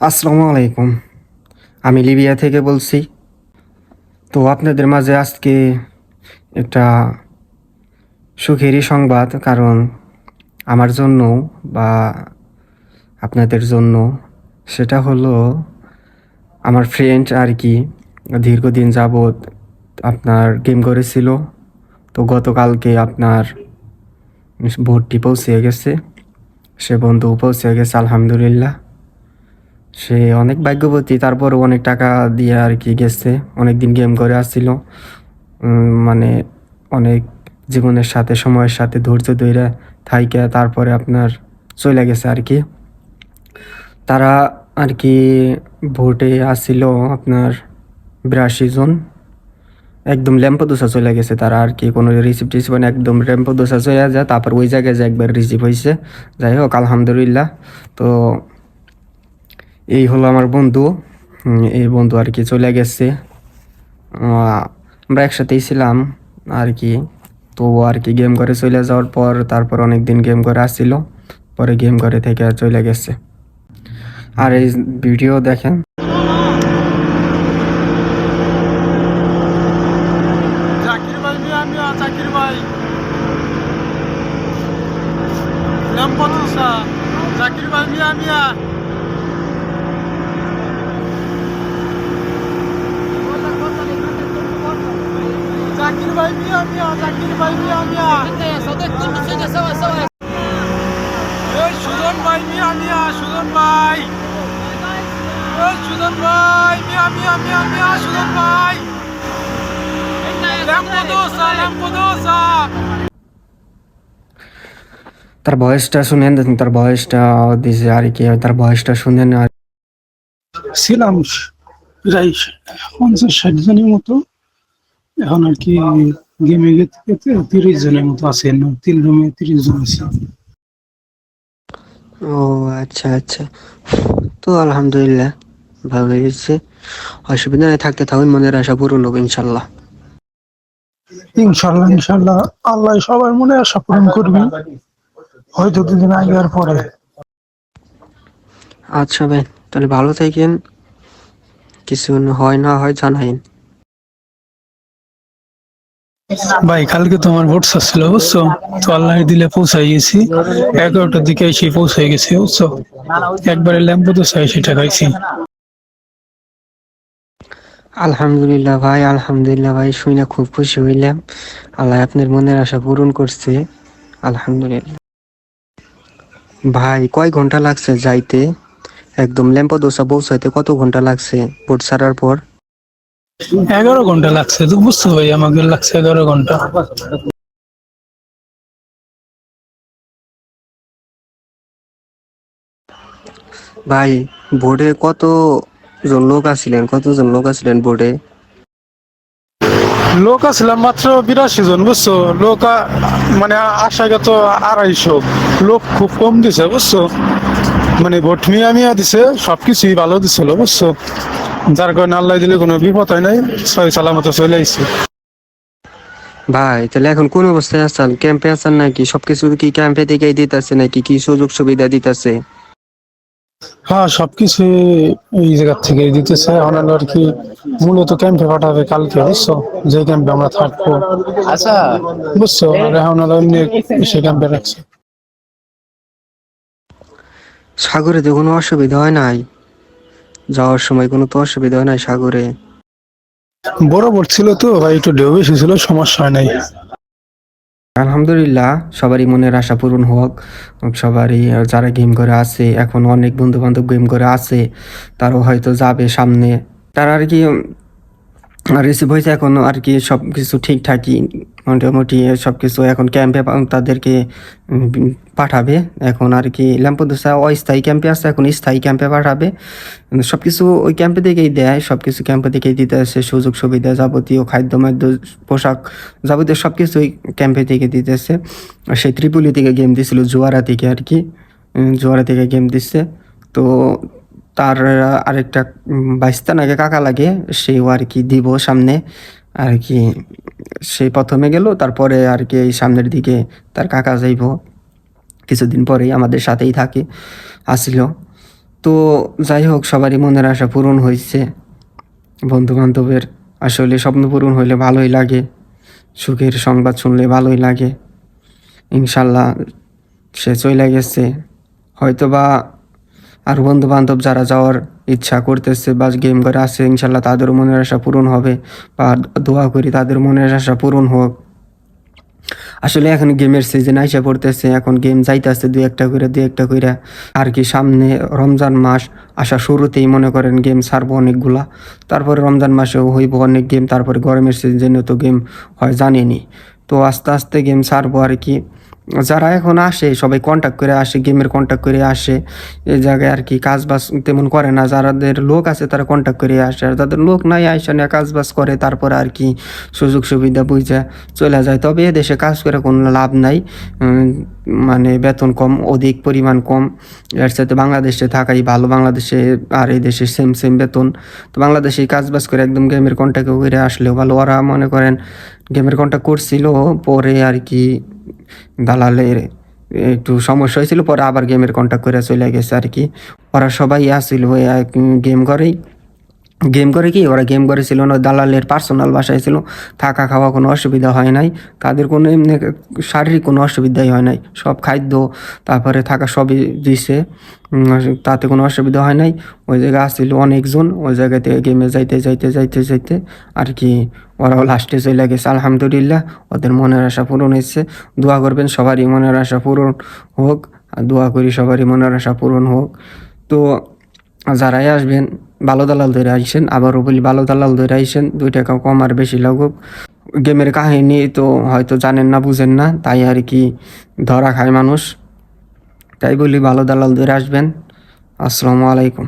আসসালামু আলাইকুম। আমি লিবিয়া থেকে বলছি। তো আপনাদের মাঝে আজকে একটা সুখেরই সংবাদ, কারণ আমার জন্য বা আপনাদের জন্য। সেটা হলো, আমার ফ্রেন্ড আর কি দীর্ঘদিন যাবৎ আপনার গেম করেছিল। তো গতকালকে আপনার ভোটটি পৌঁছে গেছে, সে বন্ধু পৌঁছে গেছে আলহামদুলিল্লাহ। সে অনেক ভাগ্যবতী, তারপরও অনেক টাকা দিয়ে আর কি গেছে। অনেক দিন গেম করে আসছিল, মানে অনেক জীবনের সাথে সময়ের সাথে ধৈর্য ধইরা থাইকা তারপরে আপনার চলে গেছে আর কি। তারা আর কি ভোটে আসছিল আপনার ৮২ জন, একদম ল্যাম্পোদোসা চলে গেছে তারা আর কি, কোনো রিসিপ্ট টিসিপ্ট মানে একদম ল্যাম্পোদোসা চলে যায়। তারপর ওই জায়গায় যে একবার রিসিভ হয়েছে, যাই হোক আলহামদুলিল্লাহ। তো এই হলো আমার বন্ধু, এই বন্ধু আর কি চলে গেছে। আমরা একসাথেই ছিলাম আর কি। তো ও আর কি গেম করে চলে যাওয়ার পর তারপর অনেক দিন গেম করে আসছিল, পরে গেম করে থেকে চলে গেছে। আর এই ভিডিও দেখেন। জাকির ভাই মিয়া মিয়া জাকির ভাই ল্যাম্পোসা জাকির ভাই মিয়া মিয়া জাকির ভাই মিয়া মিয়া জাকির ভাই মিয়া মিয়া এই সুজন ভাই মিয়া মিয়া সুজন ভাই এই সুজন ভাই মিয়া মিয়া মিয়া মিয়া সুজন ভাই ল্যাম্পোসা ল্যাম্পোসা তার বয়সটা শুনেন, তার বয়সটা দিছে আর কি, তার বয়সটা শুনেন। আর ছিলাম প্রায় 50-60 জনের মতো। এখন আর কি গেমে গেতে গেতে 30 জনের মতো আছে, 3 রুমে 30 জন আছে। ও আচ্ছা আচ্ছা, তো আলহামদুলিল্লাহ ভালো লেগেছে। অসুবিধা নেই, থাকতে থাকুন, মনের আশা পূরণ হবে ইনশাল্লাহ। ইনশাল্লাহ ইনশাল্লাহ আল্লাহ সবার মনে আশা পূরণ করবি, হয়তো দুদিন আগে আর পরে। আচ্ছা ভাই, তাহলে ভালো থাকেন, কিছু হয় না হয় জানাইন। ভাই কালকে তো আমার ভোট ছিল বুঝছো, তো আল্লাহ দিলে পৌঁছাই গেছি। 11টার দিকে এসে পৌঁছাই গেছি বুঝছো, একবারে ল্যাম্পো তো চাই সেটা খাইছি। আলহামদুলিল্লাহ ভাই, আলহামদুলিল্লাহ ভাই, শুনে খুব খুশি হইলাম। আল্লাহ আপনার মনের আশা পূরণ করছে, আলহামদুলিল্লাহ। ভাই কয় ঘন্টা লাগছে যাইতে, একদম ল্যাম্পোদোসা পৌঁছাইতে কত ঘন্টা লাগছে ভোট ছাড়ার পর? 11 ঘন্টা লাগছে তো বুঝছো ভাই, আমাকে লাগছে 11 ঘন্টা। ভাই ভোটে কতজন লোক আছিলেন ভোটে? লোক আসলাম মাত্র 82 জন বুঝছো, লোক মানে আশাগত 250। লোক খুব কম দিছে বুঝছো, মানে ভোট মিয়া মিয়া দিছে, সবকিছুই ভালো দিছিল বুঝছো, যার কারণে আল্লাহ দিলে কোনো বিপদ হয় নাই, সহি সালামত চলে আইছি। ভাই তাহলে এখন কোন অবস্থায় আছেন? ক্যাম্পে আছেন নাকি? সবকিছু কি ক্যাম্পে থেকেই দিতেছে নাকি কি সুযোগ সুবিধা দিতেছে? হ্যাঁ সবকিছু এই জায়গা থেকে দিতেছে। এখন হলো আর কি মূলত ক্যাম্পে পাঠাবে কালকে বুঝছো, যে ক্যাম্পে আমরা থাকবো। আচ্ছা বুঝছো, আর এখন হলো এমনি সে ক্যাম্পে রাখছে। সাগরে তো কোনো অসুবিধা হয় নাই? যাওয়ার সময় কোনো তো অসুবিধা হয় নাই সাগরে? বড় বোট ছিল তো ভাই, একটু ঢেউ বেশি ছিল, সমস্যা হয় নাই। আলহামদুলিল্লাহ, সবারই মনের আশা পূরণ হোক। সবারই যারা গেম করে আছে, এখন অনেক বন্ধু বান্ধব গেম করে আছে, তারাও হয়তো যাবে সামনে। তারা আর কি রিসিভ হয়েছে, এখন আর কি সব কিছু ঠিকঠাকই, মোটামুটি সব কিছু এখন ক্যাম্পে তাদেরকে পাঠাবে। এখন আর কি ল্যাম্পোদোসা অস্থায়ী ক্যাম্পে আছে, এখন স্থায়ী ক্যাম্পে পাঠাবে। সব কিছু ওই ক্যাম্পে থেকেই দেয়, সব কিছু ক্যাম্পে থেকেই দিতে আসে, সুযোগ সুবিধা যাবতীয় খাদ্য মাদ্য পোশাক যাবতীয় সব কিছুই ক্যাম্পে থেকে দিতেছে। সেই ত্রিপুলি থেকে গেম দিছিল, জোয়ারা থেকে আর কি, জোয়ারা থেকে গেম দিচ্ছে। তো তার আরেকটা বাইস্তা নাকি কাকা লাগে, সেও আর কি দিব সামনে আর কি। সেই প্রথমে গেল, তারপরে আর কি এই সামনের দিকে তার কাকা যাইব কিছুদিন পরেই, আমাদের সাথেই থাকে আসিল। তো যাই হোক, সবারই মনের আশা পূরণ হয়েছে। বন্ধু বান্ধবের আসলে স্বপ্ন পূরণ হইলে ভালোই লাগে, সুখের সংবাদ শুনলে ভালোই লাগে। ইনশাল্লাহ সে চলে গেছে, হয়তো বা আর বন্ধু বান্ধব যারা যাওয়ার ইচ্ছা করতেছে বা গেম করে আছে, ইনশাল্লাহ তাদেরও মনের আশা পূরণ হবে, বা দোয়া করি তাদের মনের আশা পূরণ হোক। আসলে এখন গেমের সিজন আইসা পড়তেছে, এখন গেম যাইতেছে দুই একটা করে আর কি। সামনে রমজান মাস আসা শুরুতেই মনে করেন গেম ছাড়বো অনেকগুলা, তারপরে রমজান মাসেও হইব অনেক গেম, তারপরে গরমের সিজনে তো গেম হয় জানেনি। তো আস্তে আস্তে গেম ছাড়বো আর কি। যারা এখন আসে সবাই কন্ট্যাক্ট করে আসে, গেমের কন্ট্যাক্ট করে আসে এই জায়গায় আর কি। কাজ বাজ তেমন করে না, যাদের লোক আছে তারা কন্ট্যাক্ট করে আসে, আর যাদের লোক নাই আইসা না কাজ বাজ করে, তারপরে আর কি সুযোগ সুবিধা বুঝে চলে যায়। তবে দেশে কাজ করে কোনো লাভ নাই, মানে বেতন কম, অধিক পরিমাণ কম। এর সাথে বাংলাদেশে থাকাই ভালো, বাংলাদেশে আর এই দেশে সেম সেম বেতন। তো বাংলাদেশে কাজ বাজ করে একদম গেমের কন্ট্যাক্ট করে আসলেও ভালো। ওরা মনে করেন গেমের কন্ট্যাক্ট করছিল, পরে আর কি দালালের একটু সমস্যা হয়েছিল, পরে আবার গেমের কন্ট্যাক্ট করে চলে গেছে আর কি। ওরা সবাই আসছিল গেম করে কি ওরা গেম করেছিল না, দালালের পার্সোনাল বাসায় ছিল, থাকা খাওয়া কোনো অসুবিধা হয় নাই, তাদের কোনো এমনি শারীরিক কোনো অসুবিধাই হয় নাই, সব খাদ্য তারপরে থাকা সবই দিছে, তাতে কোনো অসুবিধা হয় নাই। ওই জায়গায় আসছিল অনেকজন, ওই জায়গা থেকে গেমে যাইতে আর কি ওরাও লাস্টে চলে গেছে। আলহামদুলিল্লাহ ওদের মনের আশা পূরণ হয়েছে। দোয়া করবেন সবারই মনের আশা পূরণ হোক, আর দোয়া করি সবারই মনের আশা পূরণ হোক। তো যারাই আসবেন ভালো দালাল ধরে আইসেন, আবারও বলি ভালো দালাল ধরে আইসেন, 2 টাকা কম আর বেশি লাগুক। গেমের কাহিনী তো হয়তো জানেন না, বুঝেন না, তাই আর কি ধরা খায় মানুষ। তাই বলি ভালো দালাল ধরে আসবেন। আসসালামু আলাইকুম।